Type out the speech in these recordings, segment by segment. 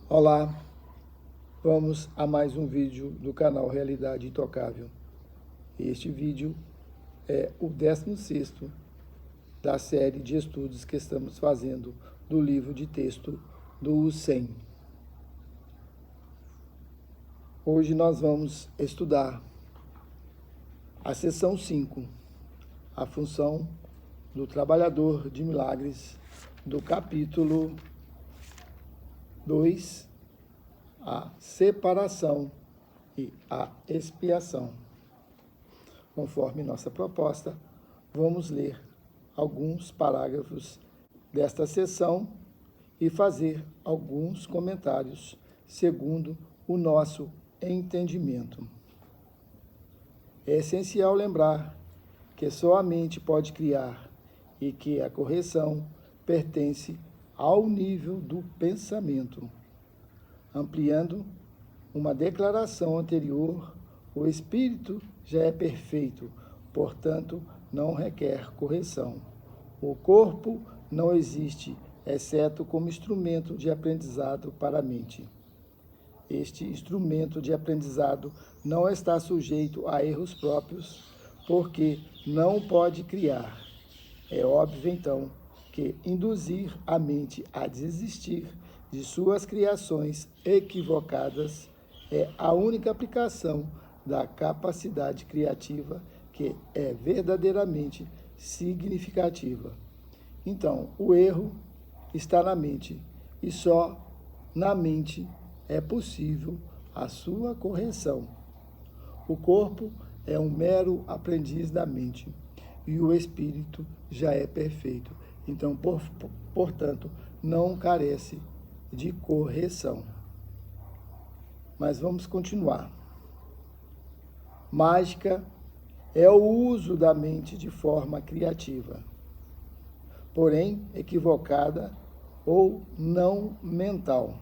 Olá, vamos a mais um vídeo do canal Realidade Intocável. Este vídeo é o 16º da série de estudos que estamos fazendo do livro de texto do 100. Hoje nós vamos estudar a seção 5, a função do trabalhador de milagres, do capítulo 2, a separação e a expiação. Conforme nossa proposta, vamos ler alguns parágrafos desta seção e fazer alguns comentários segundo o nosso entendimento. É essencial lembrar que só a mente pode criar e que a correção pertence ao nível do pensamento. Ampliando uma declaração anterior, o espírito já é perfeito, portanto, não requer correção. O corpo não existe, exceto como instrumento de aprendizado para a mente. Este instrumento de aprendizado não está sujeito a erros próprios, porque não pode criar. É óbvio, então, que induzir a mente a desistir de suas criações equivocadas é a única aplicação da capacidade criativa que é verdadeiramente significativa. Então, o erro está na mente e só na mente é possível a sua correção. O corpo é um mero aprendiz da mente e o espírito já é perfeito. Então, portanto, não carece de correção. Mas vamos continuar. Mágica é o uso da mente de forma criativa, porém equivocada ou não mental.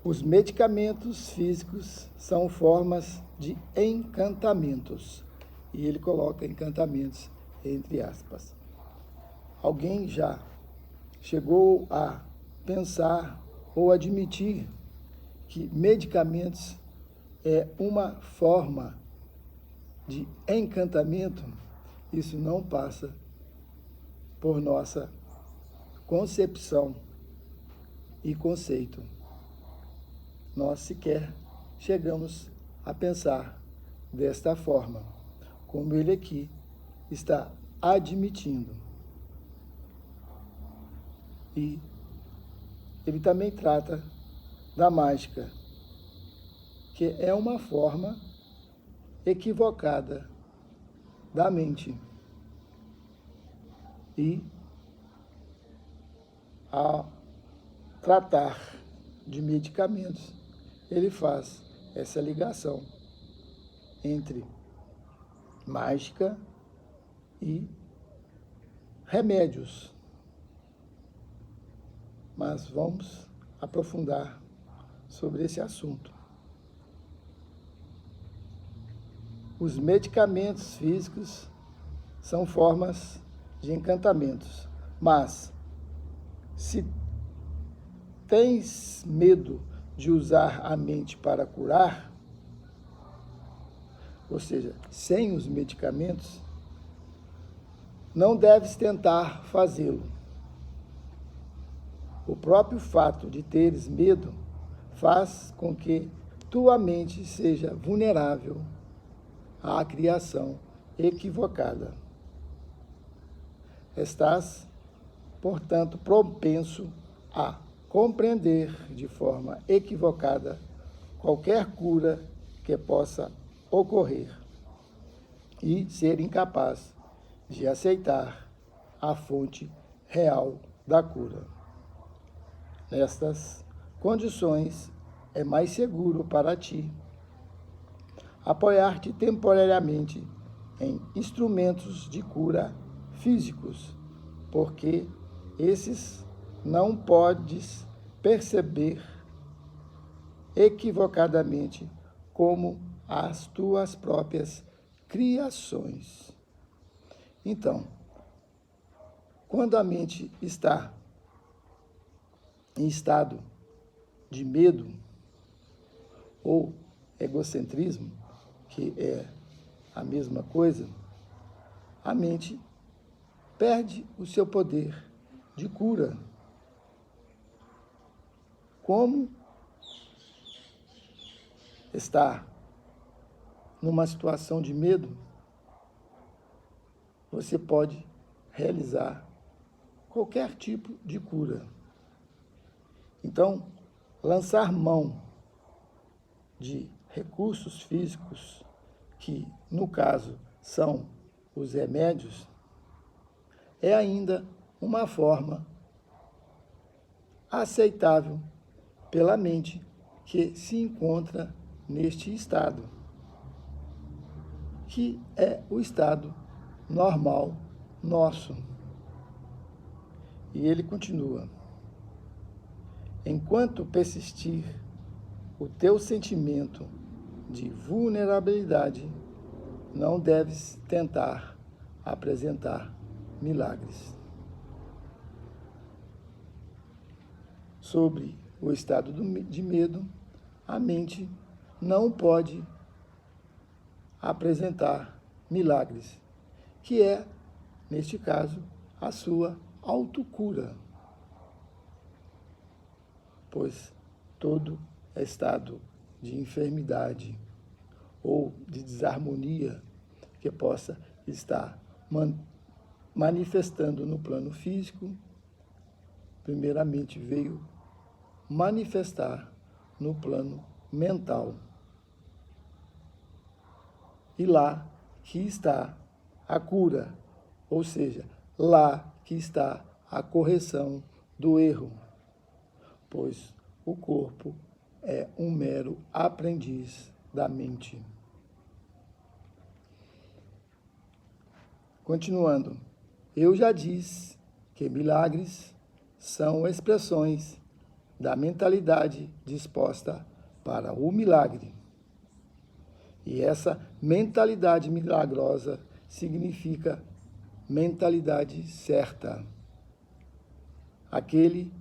Os medicamentos físicos são formas de encantamentos, e ele coloca encantamentos entre aspas. Alguém já chegou a pensar ou admitir que medicamentos é uma forma de encantamento? Isso não passa por nossa concepção e conceito. Nós sequer chegamos a pensar desta forma, como ele aqui está admitindo. E ele também trata da mágica, que é uma forma equivocada da mente. E ao tratar de medicamentos, ele faz essa ligação entre mágica e remédios. Mas vamos aprofundar sobre esse assunto. Os medicamentos físicos são formas de encantamentos, mas se tens medo de usar a mente para curar, ou seja, sem os medicamentos, não deves tentar fazê-lo. O próprio fato de teres medo faz com que tua mente seja vulnerável à criação equivocada. Estás, portanto, propenso a compreender de forma equivocada qualquer cura que possa ocorrer e ser incapaz de aceitar a fonte real da cura. Nestas condições, é mais seguro para ti apoiar-te temporariamente em instrumentos de cura físicos, porque esses não podes perceber equivocadamente como as tuas próprias criações. Então, quando a mente está em estado de medo ou egocentrismo, que é a mesma coisa, a mente perde o seu poder de cura. Como está numa situação de medo, você pode realizar qualquer tipo de cura. Então, lançar mão de recursos físicos, que no caso são os remédios, é ainda uma forma aceitável pela mente que se encontra neste estado, que é o estado normal nosso. E ele continua: enquanto persistir o teu sentimento de vulnerabilidade, não deves tentar apresentar milagres. Sobre o estado de medo, a mente não pode apresentar milagres, que é, neste caso, a sua autocura, pois todo estado de enfermidade ou de desarmonia que possa estar manifestando no plano físico, primeiramente veio manifestar no plano mental. E lá que está a cura, ou seja, lá que está a correção do erro, pois o corpo é um mero aprendiz da mente. Continuando, eu já disse que milagres são expressões da mentalidade disposta para o milagre. E essa mentalidade milagrosa significa mentalidade certa. Aquele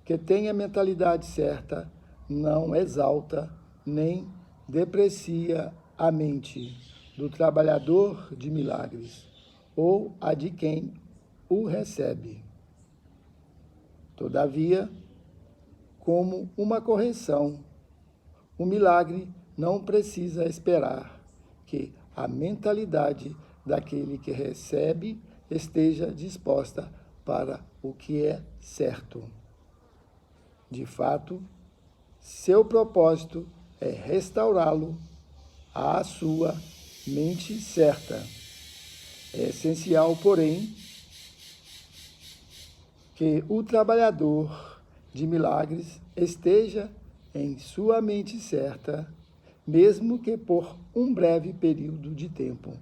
que tem a mentalidade certa não exalta nem deprecia a mente do trabalhador de milagres ou a de quem o recebe. Todavia, como uma correção, o milagre não precisa esperar que a mentalidade daquele que recebe esteja disposta para o que é certo. De fato, seu propósito é restaurá-lo à sua mente certa. É essencial, porém, que o trabalhador de milagres esteja em sua mente certa, mesmo que por um breve período de tempo,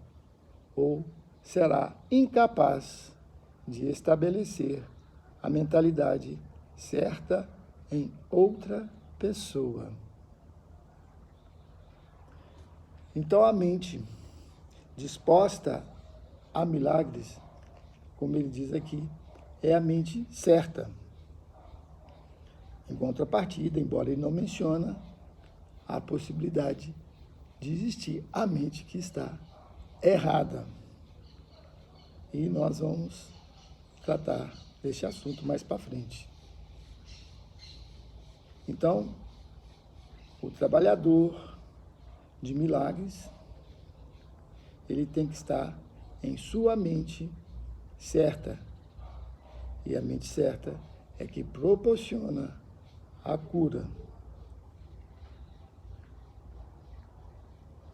ou será incapaz de estabelecer a mentalidade certa em outra pessoa. Então, a mente disposta a milagres, como ele diz aqui, é a mente certa. Em contrapartida, embora ele não menciona a possibilidade de existir a mente que está errada. E nós vamos tratar desse assunto mais para frente. Então, o trabalhador de milagres, ele tem que estar em sua mente certa. E a mente certa é que proporciona a cura.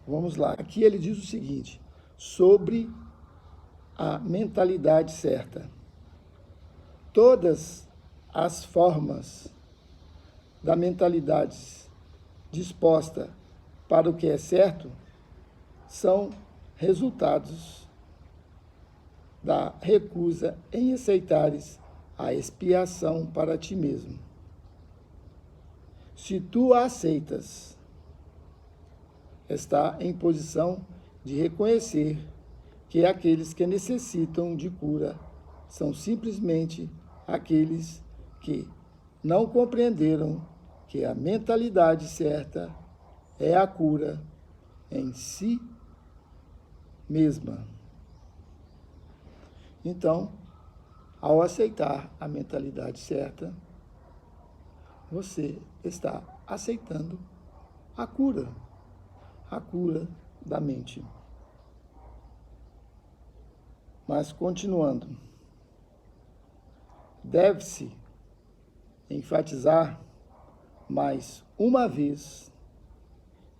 Vamos lá. Aqui ele diz o seguinte, sobre a mentalidade certa. Todas as formas da mentalidade disposta para o que é certo são resultados da recusa em aceitares a expiação para ti mesmo. Se tu a aceitas, está em posição de reconhecer que aqueles que necessitam de cura são simplesmente aqueles que não compreenderam que a mentalidade certa é a cura em si mesma. Então, ao aceitar a mentalidade certa, você está aceitando a cura da mente. Mas continuando, deve-se enfatizar mais uma vez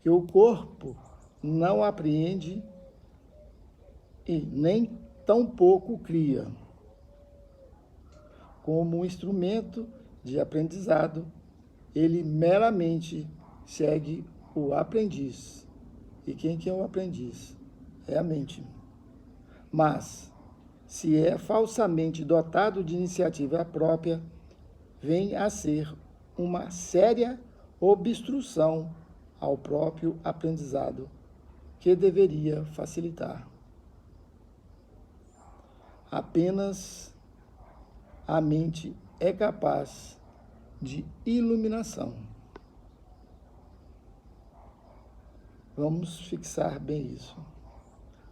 que o corpo não apreende e nem tampouco cria. Como um instrumento de aprendizado, ele meramente segue o aprendiz. E quem que é o aprendiz? É a mente. Mas, se é falsamente dotado de iniciativa própria, vem a ser uma séria obstrução ao próprio aprendizado, que deveria facilitar. Apenas a mente é capaz de iluminação. Vamos fixar bem isso.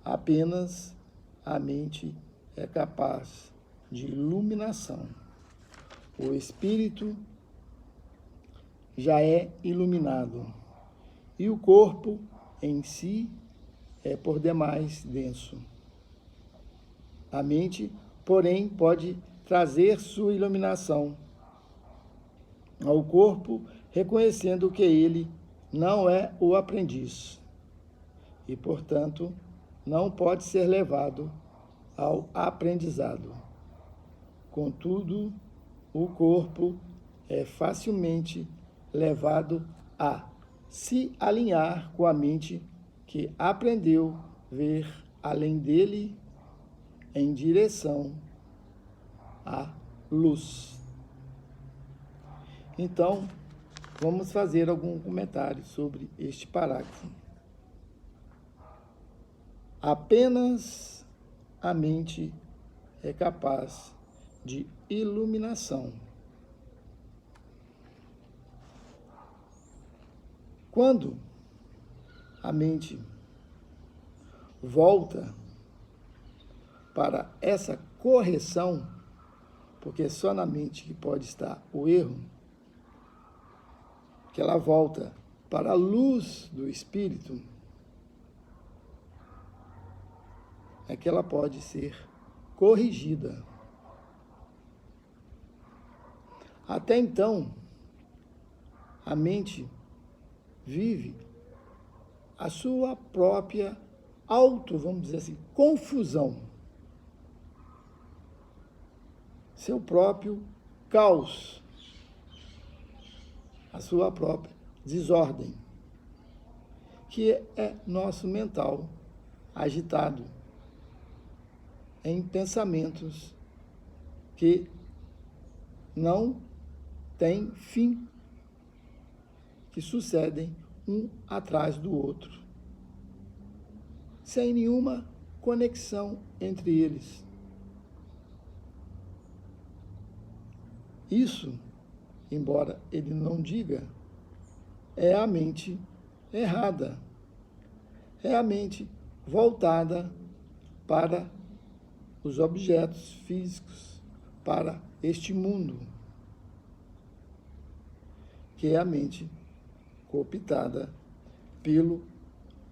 Apenas a mente é capaz de iluminação. O espírito já é iluminado e o corpo em si é por demais denso. A mente, porém, pode trazer sua iluminação ao corpo, reconhecendo que ele não é o aprendiz e, portanto, não pode ser levado ao aprendizado. Contudo, o corpo é facilmente levado a se alinhar com a mente que aprendeu ver além dele em direção à luz. Então, vamos fazer algum comentário sobre este parágrafo. Apenas a mente é capaz de iluminação. Quando a mente volta para essa correção, porque é só na mente que pode estar o erro, que ela volta para a luz do Espírito, é que ela pode ser corrigida. Até então, a mente vive a sua própria vamos dizer assim, confusão. Seu próprio caos. A sua própria desordem. Que é nosso mental agitado em pensamentos que não têm fim, que sucedem um atrás do outro, sem nenhuma conexão entre eles. Isso, embora ele não diga, é a mente errada, é a mente voltada para os objetos físicos, para este mundo, que é a mente cooptada pelo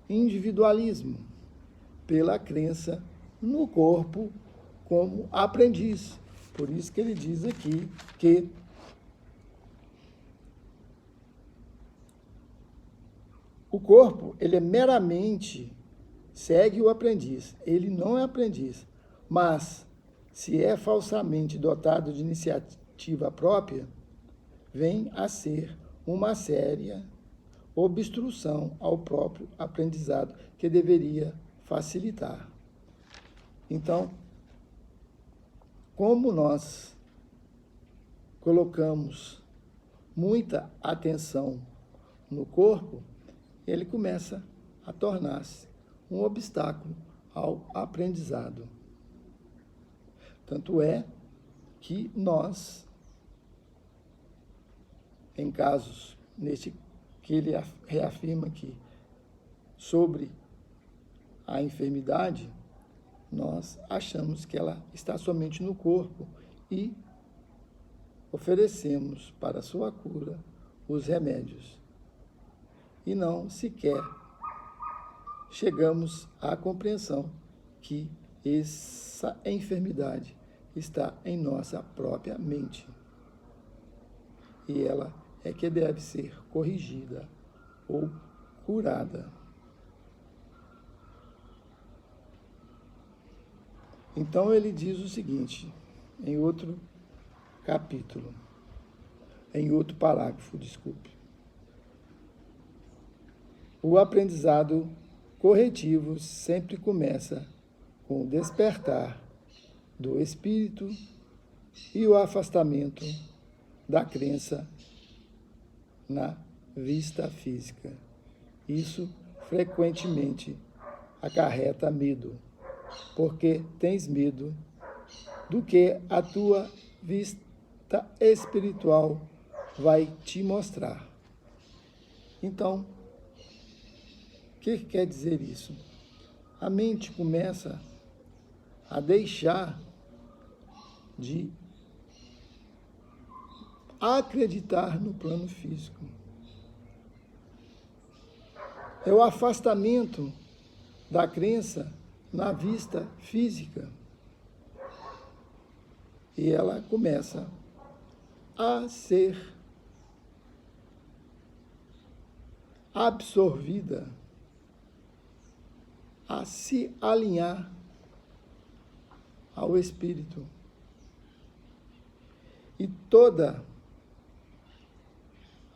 individualismo, pela crença no corpo como aprendiz. Por isso que ele diz aqui que o corpo, ele é meramente, segue o aprendiz, ele não é aprendiz, mas se é falsamente dotado de iniciativa própria, vem a ser uma séria obstrução ao próprio aprendizado, que deveria facilitar. Então, como nós colocamos muita atenção no corpo, ele começa a tornar-se um obstáculo ao aprendizado. Tanto é que nós em casos neste que ele reafirma que sobre a enfermidade, nós achamos que ela está somente no corpo e oferecemos para sua cura os remédios. E não sequer chegamos à compreensão que essa enfermidade está em nossa própria mente. E ela é que deve ser corrigida ou curada. Então ele diz o seguinte, em outro capítulo, em outro parágrafo, desculpe. O aprendizado corretivo sempre começa com o despertar do espírito e o afastamento da crença na vista física. Isso frequentemente acarreta medo, porque tens medo do que a tua vista espiritual vai te mostrar. Então, o que quer dizer isso? A mente começa a deixar de acreditar no plano físico. É o afastamento da crença na vista física. E ela começa a ser absorvida, a se alinhar ao espírito. E toda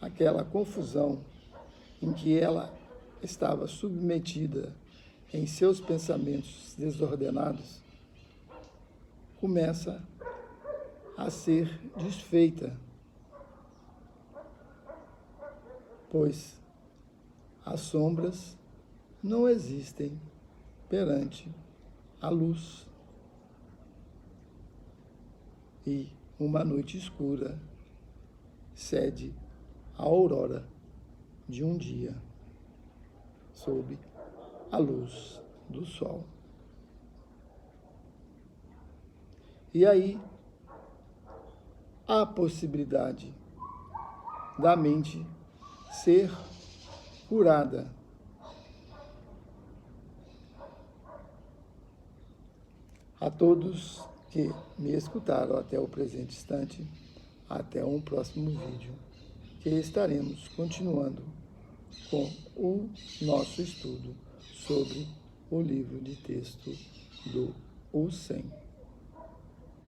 aquela confusão em que ela estava submetida em seus pensamentos desordenados, começa a ser desfeita, pois as sombras não existem perante a luz. E uma noite escura cede a aurora de um dia sob a luz do sol. E aí, há a possibilidade da mente ser curada. A todos que me escutaram até o presente instante, até um próximo vídeo, que estaremos continuando com o nosso estudo sobre o livro de texto do O 100.